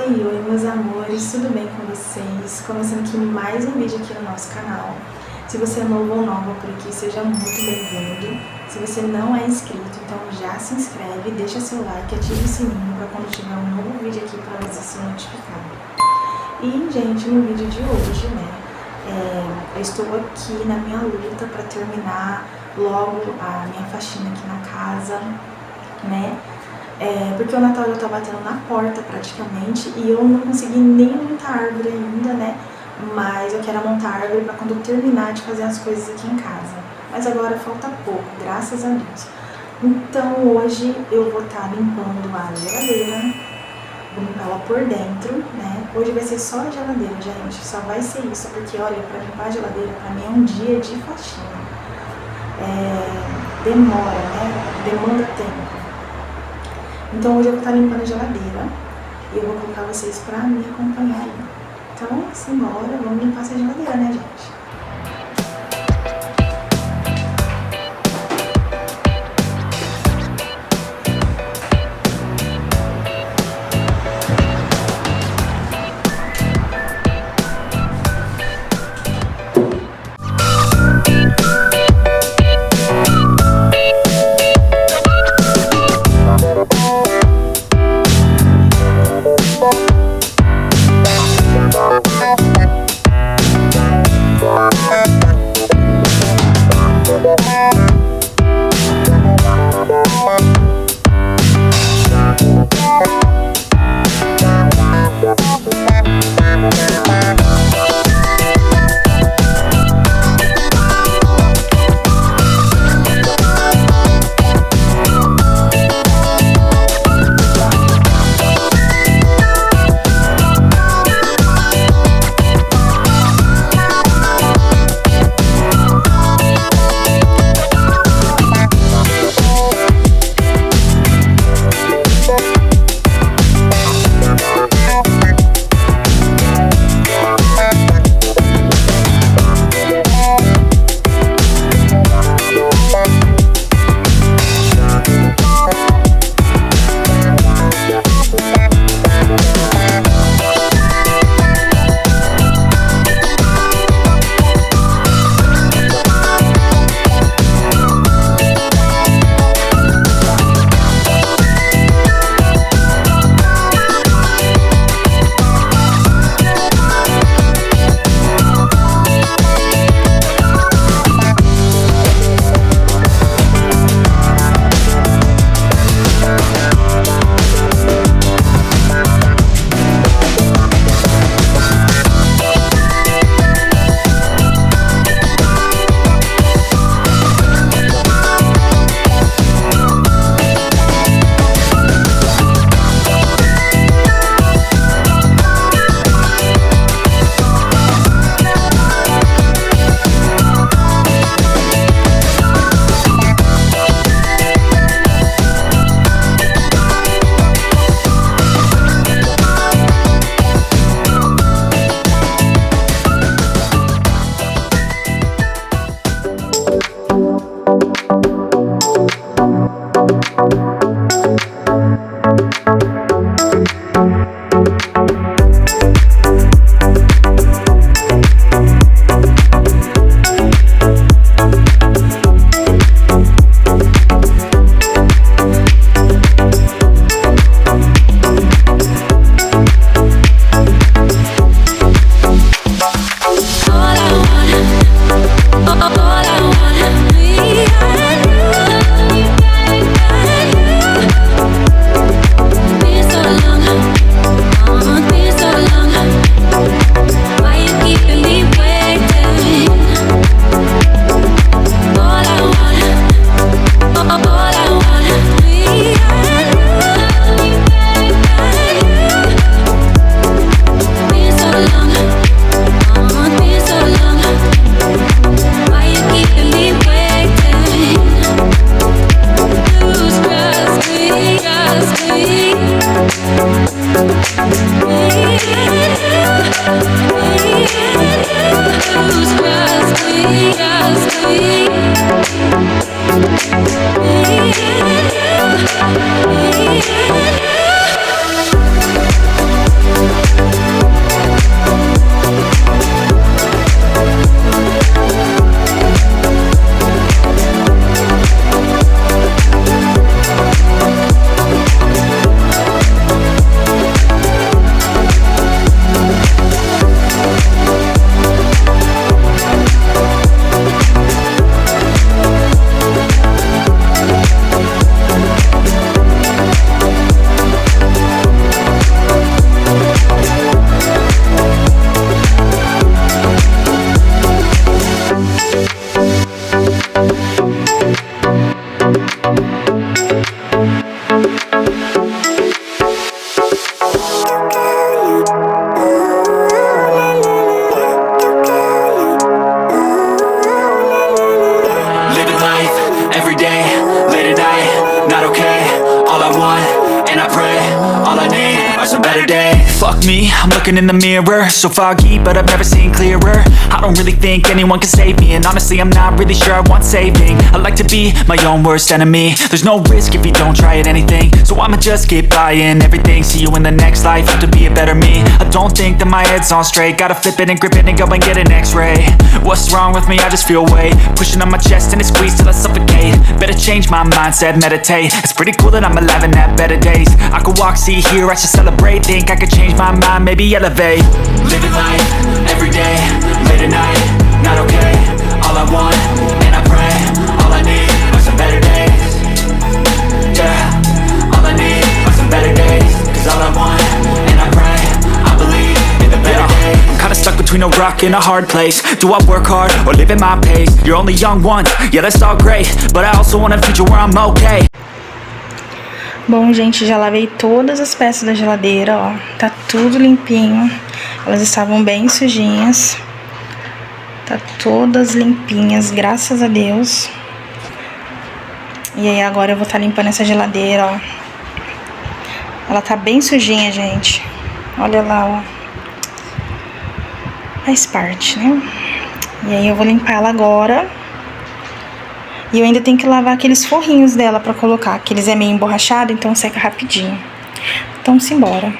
Oi, meus amores, tudo bem com vocês? Começando aqui mais um vídeo aqui no nosso canal. Se você é novo ou nova por aqui, seja muito bem-vindo. Se você não é inscrito, então já se inscreve, deixa seu like, ativa o sininho para quando tiver um novo vídeo aqui para você ser notificado. E, gente, no vídeo de hoje, eu estou aqui na minha luta para terminar logo a minha faxina aqui na casa, porque o Natal já tá batendo na porta praticamente e eu não consegui nem montar árvore ainda, mas eu quero montar árvore para quando eu terminar de fazer as coisas aqui em casa. Mas agora falta pouco, graças a Deus. Então hoje eu vou estar limpando a geladeira, vou limpar ela por dentro, Hoje vai ser só a geladeira, gente, só vai ser isso, porque olha, para limpar a geladeira para mim é um dia de faxina. Demora, demanda tempo. Então hoje eu vou estar limpando a geladeira e eu vou colocar vocês pra me acompanhar aí. Então, simbora, vamos limpar essa geladeira, gente? Fuck me, I'm looking in the mirror, so foggy, but I've never seen clearer. I don't really think anyone can save me, and honestly I'm not really sure I want saving. I like to be my own worst enemy. There's no risk if you don't try at anything, so I'ma just keep buying everything. See you in the next life, have to be a better me. I don't think that my head's on straight, gotta flip it and grip it and go and get an x-ray. What's wrong with me? I just feel weight pushing on my chest and it squeezes till I suffocate. Better change my mindset, meditate. It's pretty cool that I'm alive and have better days. I could walk, see, hear, I should celebrate. Think I could change my mind, maybe elevate. Living life, everyday, late at night, not okay. All I want, and I pray, all I need are some better days. Yeah, all I need are some better days. Cause all I want, and I pray, I believe in the better days. I'm kinda stuck between a rock and a hard place. Do I work hard, or live at my pace? You're only young once, yeah that's all great, but I also want a future where I'm okay. Bom, gente, já lavei todas as peças da geladeira, ó. Tá tudo limpinho. Elas estavam bem sujinhas. Tá todas limpinhas, graças a Deus. E aí agora eu vou estar limpando essa geladeira, ó. Ela tá bem sujinha, gente. Olha lá, ó. Faz parte, né? E aí eu vou limpar ela agora. E eu ainda tenho que lavar aqueles forrinhos dela pra colocar, que eles é meio emborrachado, então seca rapidinho. Então, simbora.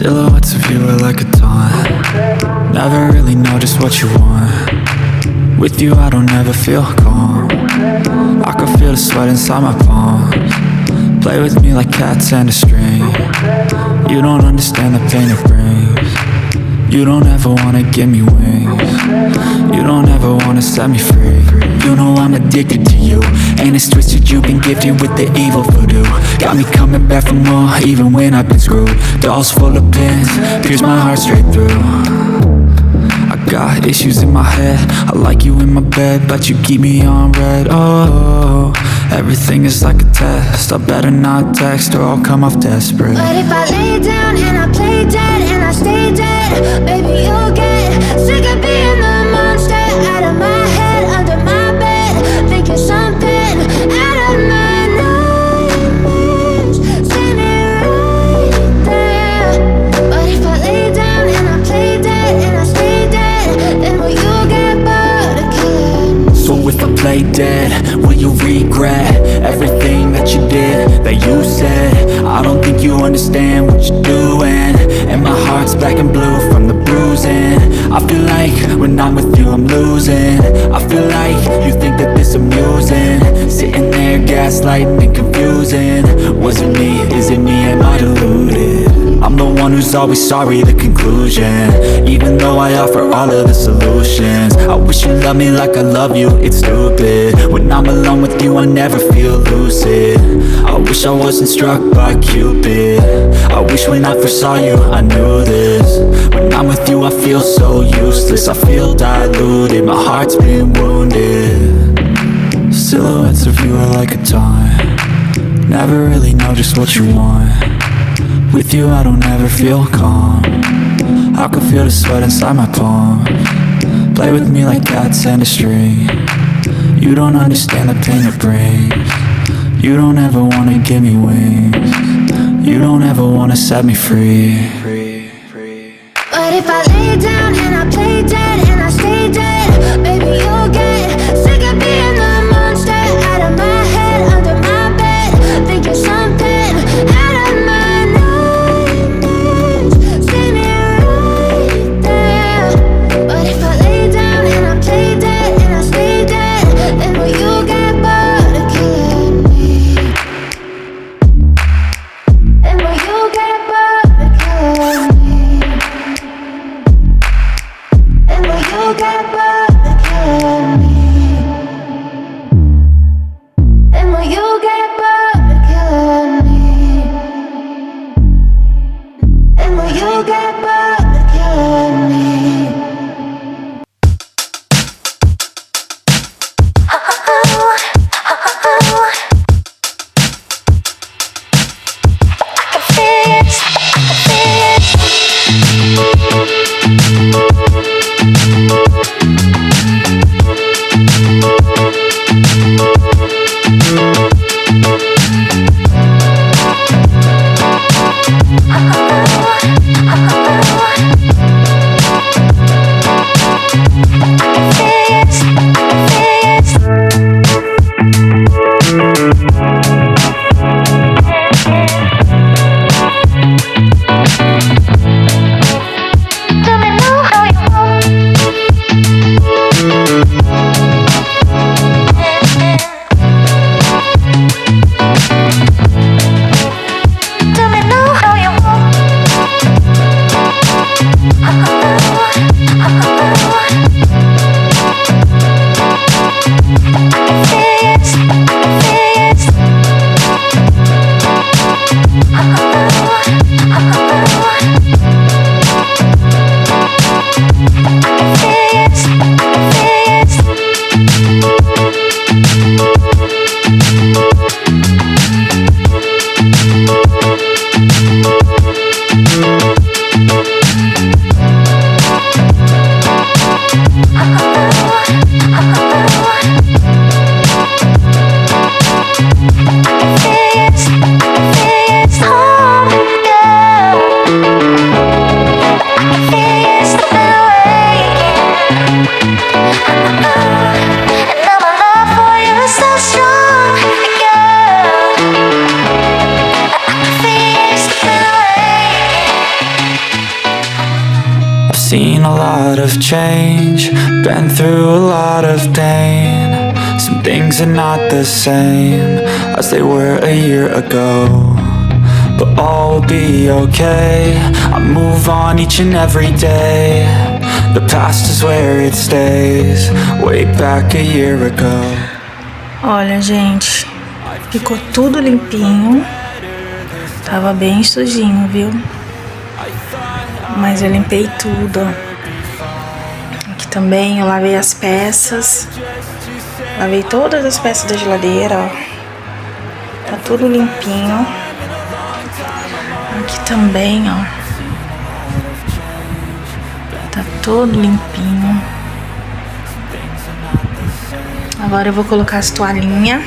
Silhouettes of you are like a taunt. Never really know just what you want. With you I don't ever feel calm. I can feel the sweat inside my palms. Play with me like cats and a string. You don't understand the pain it brings. You don't ever wanna give me wings. You don't ever wanna set me free. You know I'm addicted to you, and it's twisted, you've been gifted with the evil voodoo. Got me coming back for more, even when I've been screwed. Dolls full of pins, pierce my heart straight through. I got issues in my head, I like you in my bed, but you keep me on red. Oh, everything is like a test, I better not text or I'll come off desperate. But if I lay down and I play dead and I stay dead, baby you'll get sick of being the monster out of my head, under my bed, thinking something out of my nightmares, standing right there. But if I lay down and I play dead and I stay dead, then will you get bored of killing me? So if I play dead, will you regret everything that you did, that you said? I don't think you understand what you're doing, and my heart's black and blue from the bruising. I feel like when I'm with you I'm losing. I feel like you think that this amusing, sitting there gaslighting and confusing. Was it me? Is it me? Am I deluded? I'm the one who's always sorry, the conclusion, even though I offer all of the solutions. I wish you loved me like I love you, it's stupid. When I'm alone with you I never feel lucid. I wish I wasn't struck by Cupid. I wish when I first saw you I knew this. When I'm with you I feel so useless, I feel diluted, my heart's been wounded. Silhouettes of you are like a taunt, never really know just what you want. With you I don't ever feel calm, I can feel the sweat inside my palms. Play with me like cats and a string. You don't understand the pain it brings. You don't ever wanna give me wings. You don't ever wanna set me free. But if I lay down and I play dead and I stay dead, baby you'll get sick of being the monster out of my head, under my bed, thinking something out of my nightmares, standing right there. But if I lay down and I play dead and I stay dead, then will you get bored of killing me? Then will you get bored of killing me? And will you get bored of killing me? And will you get bored of killing me? And will you get bored of killing me? I can feel it, I can feel it. Seen a lot of change, been through a lot of pain. Some things are not the same as they were a year ago. but all will be okay. I move on each and every day. The past is where it stays. Way back a year ago. Olha, gente, ficou tudo limpinho. Tava bem sujinho, viu? Mas eu limpei tudo, ó. Aqui também eu lavei as peças. Lavei todas as peças da geladeira, ó. Tá tudo limpinho. Aqui também, ó. Tá todo limpinho. Agora eu vou colocar as toalhinhas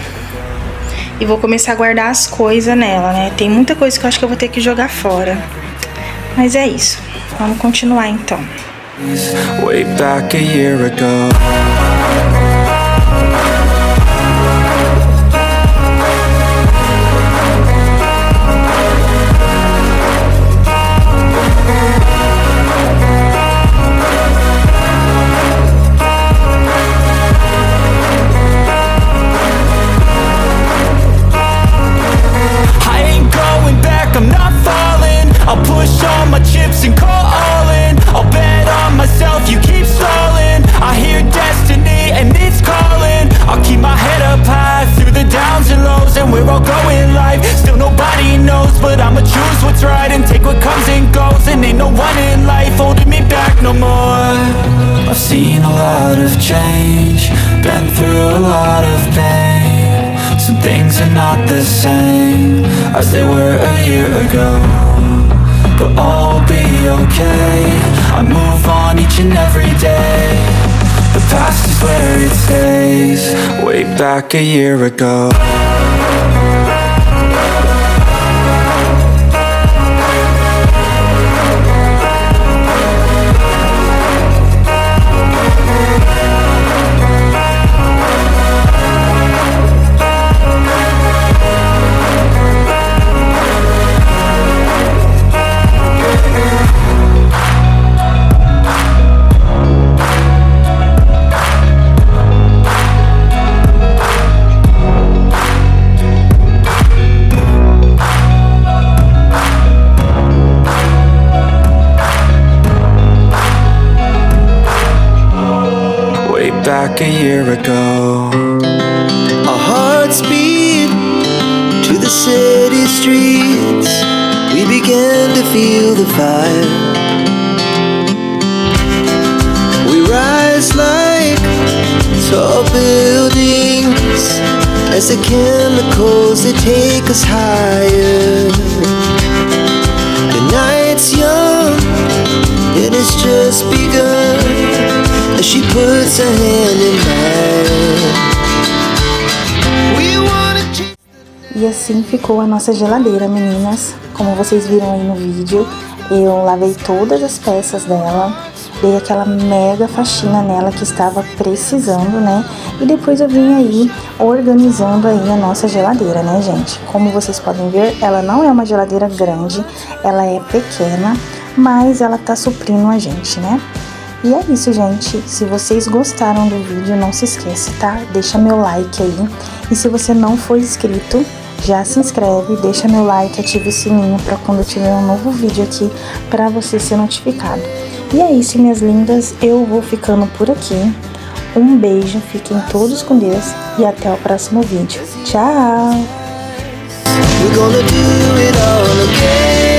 e vou começar a guardar as coisas nela, né? Tem muita coisa que eu acho que eu vou ter que jogar fora. Mas é isso. Vamos continuar então. Way back a year ago. I'll push all my chips and call all in. I'll bet on myself, you keep stalling. I hear destiny and it's calling. I'll keep my head up high through the downs and lows. And we're all going live, still nobody knows. But I'ma choose what's right and take what comes and goes. And ain't no one in life holding me back no more. I've seen a lot of change, been through a lot of pain. Some things are not the same as they were a year ago. But all will be okay. I move on each and every day. The past is where it stays. Way back a year ago. Back a year ago. Our hearts beat to the city streets. We began to feel the fire. We rise like tall buildings as the chemicals that take us higher. The night's young, it has just begun. As she puts her hand in mine. E assim ficou a nossa geladeira, meninas. Como vocês viram aí no vídeo, eu lavei todas as peças dela, dei aquela mega faxina nela que estava precisando, né? E depois eu vim aí organizando aí a nossa geladeira, né, gente? Como vocês podem ver, ela não é uma geladeira grande, ela é pequena, mas ela tá suprindo a gente, né? E é isso, gente. Se vocês gostaram do vídeo, não se esqueça, tá? Deixa meu like aí. E se você não for inscrito, já se inscreve, deixa meu like, ativa o sininho pra quando eu tiver um novo vídeo aqui, pra você ser notificado. E é isso, minhas lindas. Eu vou ficando por aqui. Um beijo, fiquem todos com Deus e até o próximo vídeo. Tchau! We're gonna do it all again.